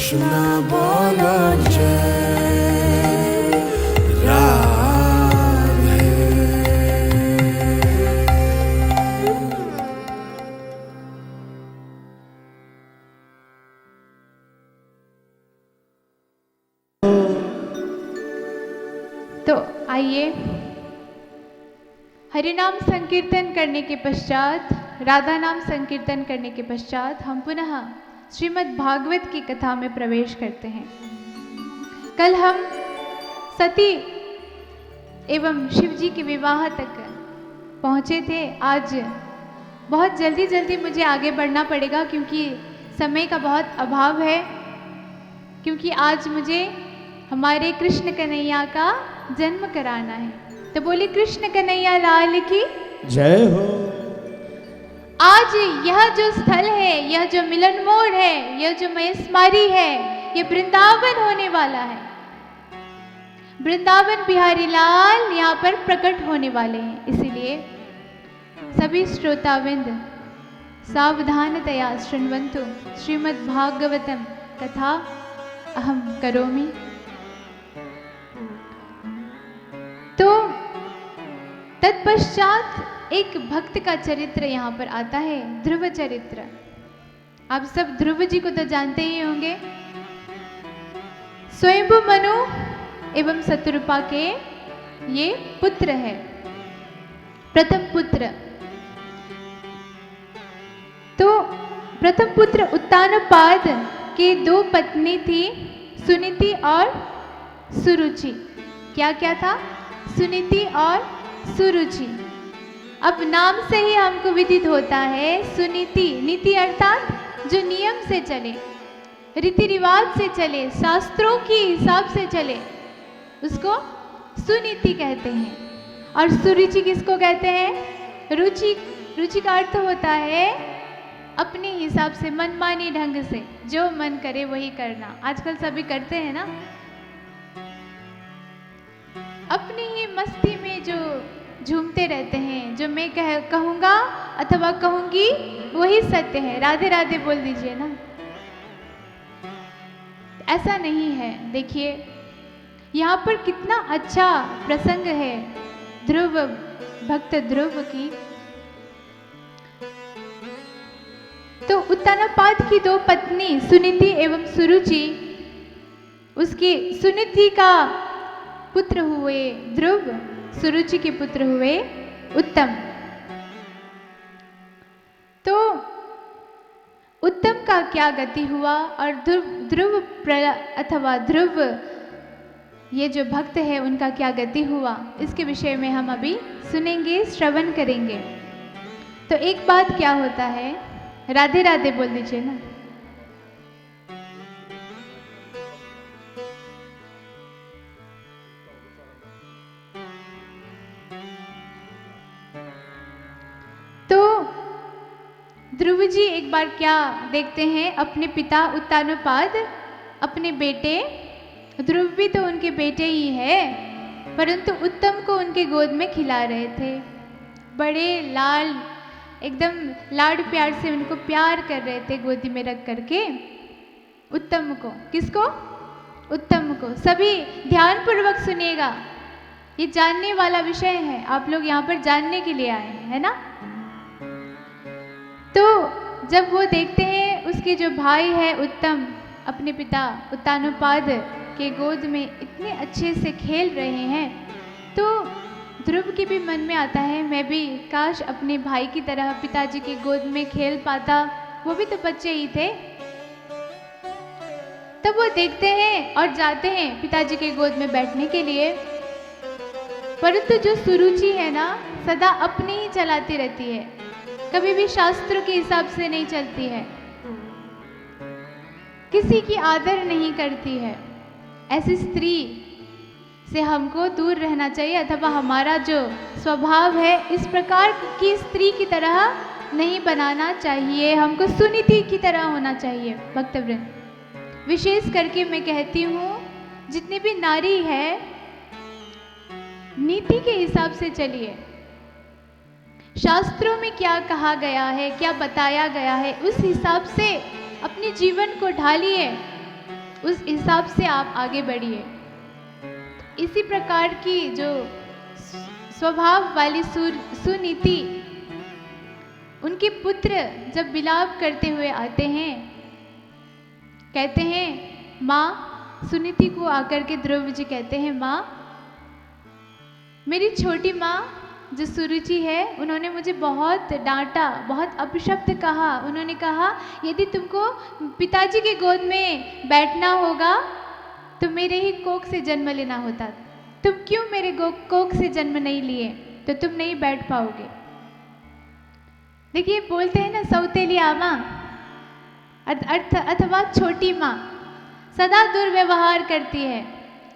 कृष्ण बोलो जय राधे। तो आइए, हरि नाम संकीर्तन करने के पश्चात, राधा नाम संकीर्तन करने के पश्चात हम पुनः श्रीमद् भागवत की कथा में प्रवेश करते हैं। कल हम सती एवं शिव जी के विवाह तक पहुँचे थे। आज बहुत जल्दी जल्दी मुझे आगे बढ़ना पड़ेगा क्योंकि समय का बहुत अभाव है, क्योंकि आज मुझे हमारे कृष्ण कन्हैया का जन्म कराना है। तो बोली कृष्ण कन्हैया लाल की जय हो। आज यह जो स्थल है, यह जो मिलन मोड़ है, यह जो महेशमारी है, यह वृंदावन होने वाला है। वृंदावन बिहारी लाल यहाँ पर प्रकट होने वाले हैं। इसीलिए सभी श्रोताविंद सावधानतया शृण्वन्तु श्रीमद् भागवतम कथा अहम करोमि। तो तत्पश्चात एक भक्त का चरित्र यहाँ पर आता है, ध्रुव चरित्र। आप सब ध्रुव जी को तो जानते ही होंगे। स्वयंभु मनु एवं शतरूपा के ये पुत्र है, प्रथम पुत्र। तो प्रथम पुत्र उत्तानपाद के दो पत्नी थी, सुनीति और सुरुचि। क्या क्या था? सुनीति और सुरुचि। अब नाम से ही हमको विदित होता है सुनीति, नीति अर्थात जो नियम से चले, रीति रिवाज से चले, शास्त्रों के हिसाब से चले, उसको सुनीति कहते हैं। और सुरुचि किसको कहते हैं? रुचि। रुचि का अर्थ होता है अपने हिसाब से, मनमानी ढंग से, जो मन करे वही करना। आजकल सभी करते हैं ना, अपनी ही मस्ती में जो झूमते रहते हैं, जो मैं कहूँगा अथवा कहूँगी वही सत्य है। राधे राधे बोल दीजिए ना। ऐसा नहीं है। देखिए यहाँ पर कितना अच्छा प्रसंग है ध्रुव, भक्त ध्रुव की। तो उत्तानपाद की दो पत्नी सुनीति एवं सुरुचि, उसकी सुनीति का पुत्र हुए ध्रुव, सुरुचि के पुत्र हुए उत्तम। तो उत्तम का क्या गति हुआ और ध्रुव अथवा ध्रुव ये जो भक्त है उनका क्या गति हुआ, इसके विषय में हम अभी सुनेंगे, श्रवण करेंगे। तो एक बात क्या होता है, राधे राधे बोल दीजिए ना। तो ध्रुव जी एक बार क्या देखते हैं, अपने पिता उत्तानपाद अपने बेटे, ध्रुव भी तो उनके बेटे ही है, परंतु उत्तम को उनके गोद में खिला रहे थे। बड़े लाल, एकदम लाड प्यार से उनको प्यार कर रहे थे गोदी में रख करके। उत्तम को, किसको? उत्तम को। सभी ध्यान पूर्वक सुनिएगा, ये जानने वाला विषय है। आप लोग यहाँ पर जानने के लिए आए हैं, है ना? तो जब वो देखते हैं उसके जो भाई है उत्तम अपने पिता उत्तानपाद के गोद में इतने अच्छे से खेल रहे हैं, तो ध्रुव के भी मन में आता है मैं भी काश अपने भाई की तरह पिताजी की गोद में खेल पाता, वो भी तो बच्चे ही थे। तब वो देखते हैं और जाते हैं पिताजी के गोद में बैठने के लिए। परंतु जो सुरुचि है ना, सदा अपनी ही चलाती रहती है, कभी भी शास्त्र के हिसाब से नहीं चलती है, किसी की आदर नहीं करती है। ऐसी स्त्री से हमको दूर रहना चाहिए, अथवा हमारा जो स्वभाव है इस प्रकार की स्त्री की तरह नहीं बनाना चाहिए, हमको सुनीति की तरह होना चाहिए। भक्तवृंद, विशेष करके मैं कहती हूँ जितनी भी नारी है, नीति के हिसाब से चलिए। शास्त्रों में क्या कहा गया है, क्या बताया गया है, उस हिसाब से अपने जीवन को ढालिए। उस हिसाब से आप आगे बढ़िए। इसी प्रकार की जो स्वभाव वाली सुनीति, उनके पुत्र जब विलाप करते हुए आते हैं, कहते हैं माँ, सुनीति को आकर के ध्रुव जी कहते हैं माँ, मेरी छोटी माँ जो सुरुचि है, उन्होंने मुझे बहुत डांटा, बहुत अपशब्द कहा। उन्होंने कहा यदि तुमको पिताजी के गोद में बैठना होगा तो मेरे ही कोख से जन्म लेना होता। तुम क्यों मेरे कोख से जन्म नहीं लिए, तो तुम नहीं बैठ पाओगे। देखिए बोलते हैं ना, सौतेली आमा अथवा छोटी माँ सदा दुर्व्यवहार करती है,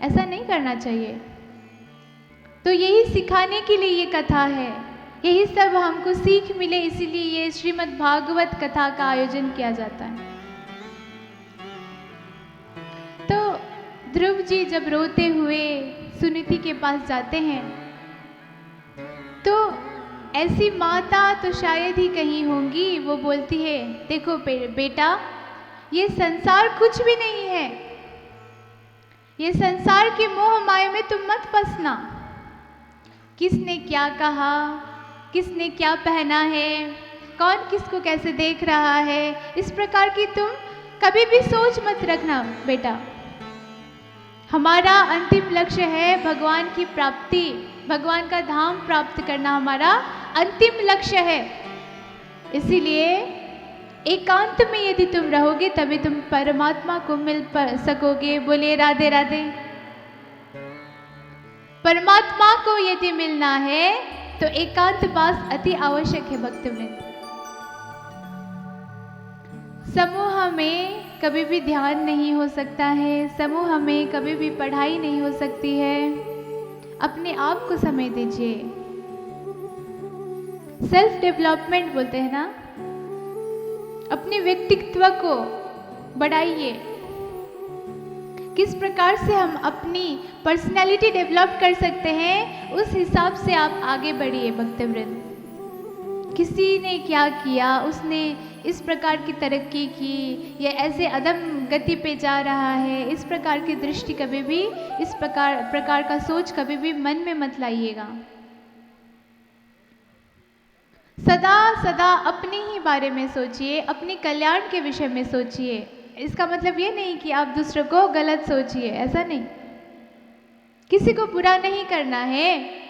ऐसा नहीं करना चाहिए। तो यही सिखाने के लिए ये कथा है, यही सब हमको सीख मिले, इसीलिए ये श्रीमद् भागवत कथा का आयोजन किया जाता है। तो ध्रुव जी जब रोते हुए सुनीति के पास जाते हैं, तो ऐसी माता तो शायद ही कहीं होंगी। वो बोलती है, देखो बेटा, ये संसार कुछ भी नहीं है, ये संसार के मोह माया में तुम मत फंसना। किसने क्या कहा, किसने क्या पहना है, कौन किसको कैसे देख रहा है, इस प्रकार की तुम कभी भी सोच मत रखना बेटा। हमारा अंतिम लक्ष्य है भगवान की प्राप्ति, भगवान का धाम प्राप्त करना हमारा अंतिम लक्ष्य है। इसीलिए एकांत में यदि तुम रहोगे तभी तुम परमात्मा को मिल सकोगे। बोलिए राधे राधे। परमात्मा को यदि मिलना है तो एकांतवास अति आवश्यक है भक्तवृंद। समूह में कभी भी ध्यान नहीं हो सकता है, समूह में कभी भी पढ़ाई नहीं हो सकती है। अपने आप को समय दीजिए। सेल्फ डेवलपमेंट बोलते हैं ना, अपने व्यक्तित्व को बढ़ाइए। किस प्रकार से हम अपनी पर्सनालिटी डेवलप कर सकते हैं, उस हिसाब से आप आगे बढ़िए भक्तवृंद। किसी ने क्या किया, उसने इस प्रकार की तरक्की की, या ऐसे अदम गति पे जा रहा है, इस प्रकार की दृष्टि कभी भी, इस प्रकार का सोच कभी भी मन में मत लाइएगा। सदा सदा अपने ही बारे में सोचिए, अपने कल्याण के विषय में सोचिए। इसका मतलब ये नहीं कि आप दूसरों को गलत सोचिए, ऐसा नहीं। किसी को बुरा नहीं करना है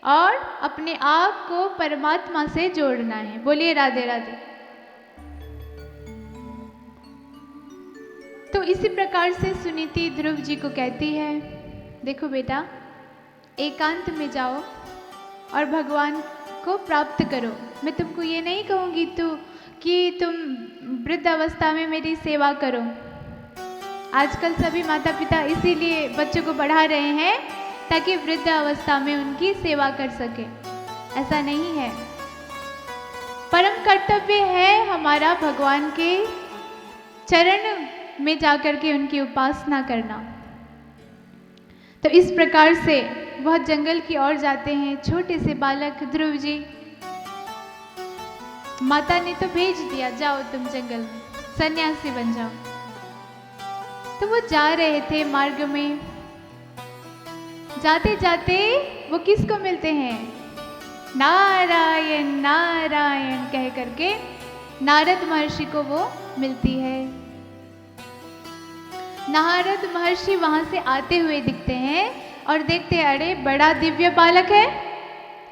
और अपने आप को परमात्मा से जोड़ना है। बोलिए राधे राधे। तो इसी प्रकार से सुनीति ध्रुव जी को कहती है, देखो बेटा, एकांत में जाओ और भगवान को प्राप्त करो। मैं तुमको ये नहीं कहूँगी कि तुम वृद्ध अवस्था में मेरी सेवा करो। आजकल सभी माता पिता इसीलिए बच्चों को बढ़ा रहे हैं ताकि वृद्ध अवस्था में उनकी सेवा कर सके। ऐसा नहीं है। परम कर्तव्य है हमारा भगवान के चरण में जाकर के उनकी उपासना करना। तो इस प्रकार से वह जंगल की ओर जाते हैं। छोटे से बालक ध्रुव जी, माता ने तो भेज दिया, जाओ तुम जंगल में सन्यासी बन जाओ। तो वो जा रहे थे, मार्ग में जाते जाते वो किसको मिलते हैं? नारायण नारायण कह करके नारद महर्षि को वो मिलती है। नारद महर्षि वहां से आते हुए दिखते हैं और देखते हैं, अरे बड़ा दिव्य बालक है,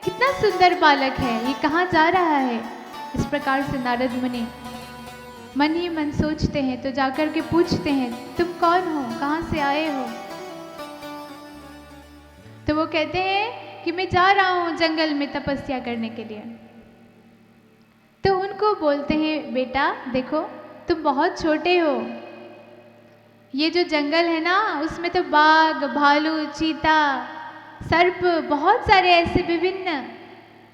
कितना सुंदर बालक है, ये कहाँ जा रहा है। इस प्रकार से नारद मुनि मन ही मन सोचते हैं। तो जाकर के पूछते हैं, तुम कौन हो, कहाँ से आए हो? तो वो कहते हैं कि मैं जा रहा हूँ जंगल में तपस्या करने के लिए। तो उनको बोलते हैं, बेटा देखो, तुम बहुत छोटे हो, ये जो जंगल है ना, उसमें तो बाघ, भालू, चीता, सर्प, बहुत सारे ऐसे विभिन्न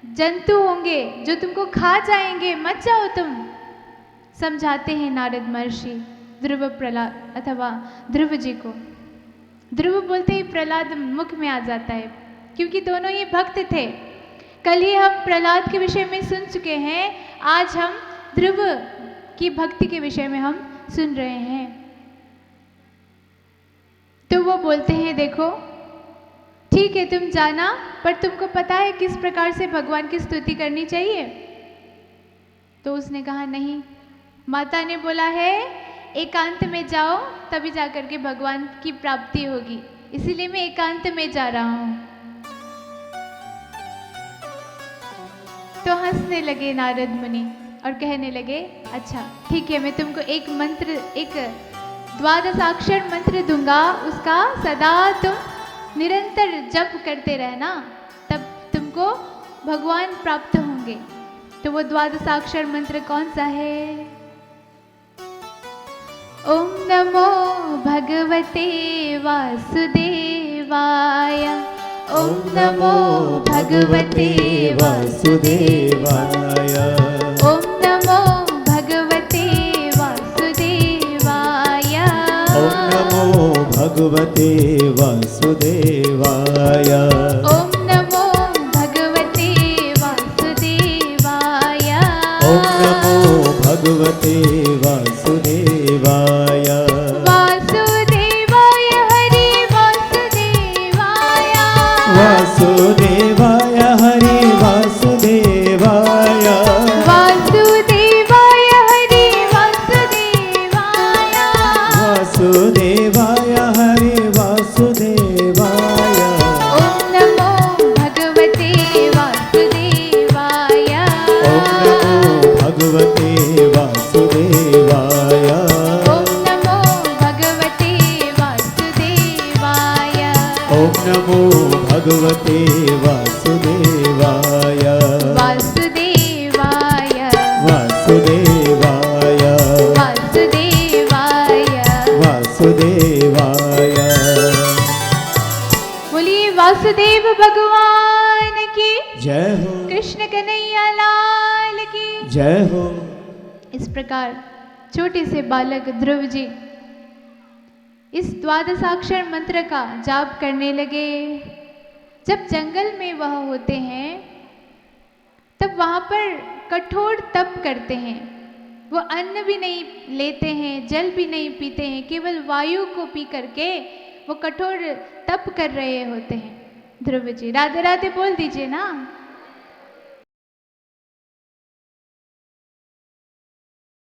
जंतु होंगे जो तुमको खा जाएंगे, मत जाओ तुम। समझाते हैं नारद महर्षि ध्रुव प्रहलाद अथवा ध्रुव जी को। ध्रुव बोलते ही प्रहलाद मुख में आ जाता है, क्योंकि दोनों ही भक्त थे। कल ही हम प्रहलाद के विषय में सुन चुके हैं, आज हम ध्रुव की भक्ति के विषय में हम सुन रहे हैं। तो वो बोलते हैं देखो ठीक है तुम जाना, पर तुमको पता है किस प्रकार से भगवान की स्तुति करनी चाहिए? तो उसने कहा नहीं। माता ने बोला है एकांत में जाओ, तभी जाकर के भगवान की प्राप्ति होगी, इसीलिए मैं एकांत में जा रहा हूँ। तो हंसने लगे नारद मुनि और कहने लगे अच्छा ठीक है, मैं तुमको एक मंत्र, एक द्वादशाक्षर मंत्र दूंगा, उसका सदा तुम निरंतर जप करते रहना, तब तुमको भगवान प्राप्त होंगे। तो वो द्वादशाक्षर मंत्र कौन सा है? ओम नमो भगवते वासुदेवाय, ओम नमो भगवते वासुदेवाय, ओम नमो भगवते वासुदेवाय, ओम नमो भगवते वासुदेवाय, ओम नमो भगवते वासुदेवाय, ओम नमो भगवते वासुदेवाय, वासुदेवाय हरि वासुदेवाय, वासुदेवाय हरि वासुदेवाय, वासुदेवाय हरि वासुदेवाय, वासुदेवाय हरि वासुदेवाय, ओम नमो भगवते वासुदेवाय, ओम नमो भगवते वासुदेवाय, ओम नमो भगवते वासुदेवाय, ओम नमो भगवते वासुदेवाय, वासुदेवाय वासुदेवाय, वासुदेवाय। वासुदेवाय। बोलिए वासुदेव भगवान की जय हो, कृष्ण कन्हैया लाल की जय हो। इस प्रकार छोटे से बालक ध्रुव जी इस द्वादशाक्षर मंत्र का जाप करने लगे। जब जंगल में वह होते हैं तब वहाँ पर कठोर तप करते हैं। वो अन्न भी नहीं लेते हैं, जल भी नहीं पीते हैं, केवल वायु को पी करके वो कठोर तप कर रहे होते हैं। ध्रुव जी राधे राधे बोल दीजिए ना।